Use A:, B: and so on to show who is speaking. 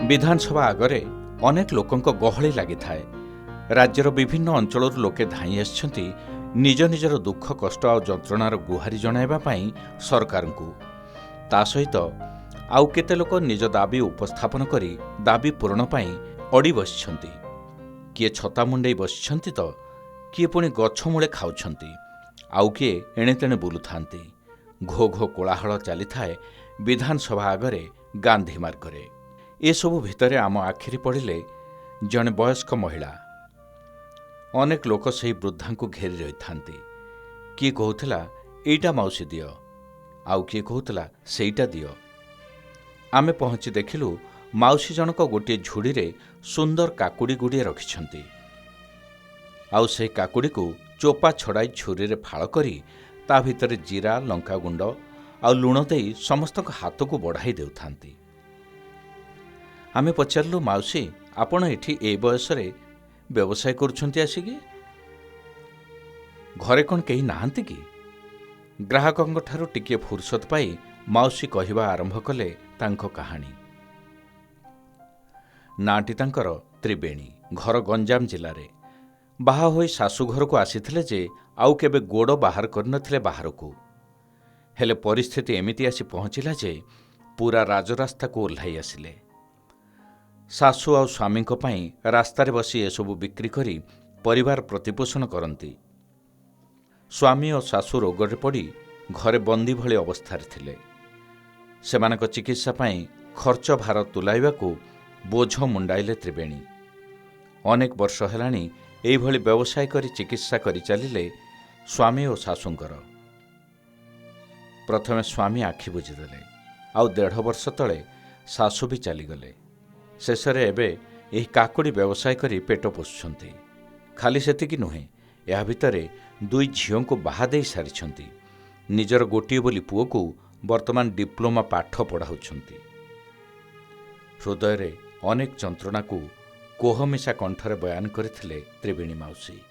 A: विधानसभा आगरे अनेक लोकंक गहली लागिथाए। राज्यर विभिन्न अंचलर लोके धाई आछंती निज निजर दुख कष्ट आ जंत्रणार गुहारी जणाइबा पई सरकार को। ता सहित आउ केते लोक निज दाबी उपस्थापन करी दाबी पूरण पई अड़ी बसिछंती। किए छता मुंडई बसिछंती तो किए पुणी गछ मूले खाउछंती, आउ किए एणे तेणे बुलुथांती। घो घो कोलाहल चली थाए विधानसभा आगरे गांधी मार्गरे। एसबू भितरे आम आखिरी पड़िले जड़े वयस्क महिला। अनेक लोक से वृद्धा को घेरी रही था। किए कहूला एटा मौसी दियो, आउ किए कहूला सेटा दियो। आमे पहुंची देखिलु माउसी जनक गोटे झुड़ी रे सुंदर काकुड़ी गुड़िए रखिछंती। आउ से काकुड़ी को चोपा छड़ाई छुरी रे फाड़ करी ता भितरे जीरा लंका गुंड आ लुण देई समस्तक हाथ को बढ़ाई देउथांती। आमे पचारू माउसी आपण एठी ए बयस रे व्यवसाय करुछंती आसिकी घरे कौन कहीं नाहांती कि? ग्राहकंक ठारू टिके फुर्सत पाई माउसी कहिबा आरंभ कले तांको कहानी। नाटी तांकर त्रिवेणी, घर गंजाम जिले रे। बाहा होई सासु घर को आसीथिले जे आउ केबे गोड़ बाहर करनथिले बाहरकू। हेले परिस्थिति एमिति आसी पहुंचिला जे पूरा राजरास्ता को ओह्लाई आसिले। सासु आ स्वामी पई रास्तार बसी एसबू बिक्री करी परिवार प्रतिपोषण करती। स्वामी और सासु रोगरे पड़ी घरे बंदी भली अवस्था थिले। सेमानक चिकित्सा पई खर्च भार तुलाइबा को बोझ मुंडाइले त्रिवेणी। अनेक वर्ष हेलाणी एई भली व्यवसाय करी चिकित्सा करी चलिले स्वामी और सासुंकर। प्रथमे स्वामी आखि बुझीदेले, आउ 1.5 वर्ष तले सासु भी चलीगले। शेषरे एबे एही काकुड़ी व्यवसाय करी पेट पोषुछंती। खाली सेतिकी नुहे, या भितरे 2 झियों को बाहा देई सारिछंती। निजर गोटिए बोली पुओ को वर्तमान डिप्लोमा पाठ पढ़ाउछंती। हृदय रे अनेक जंत्रणा को कोह मिशा कंठरे बयान करथिले त्रिवेणी माउसी।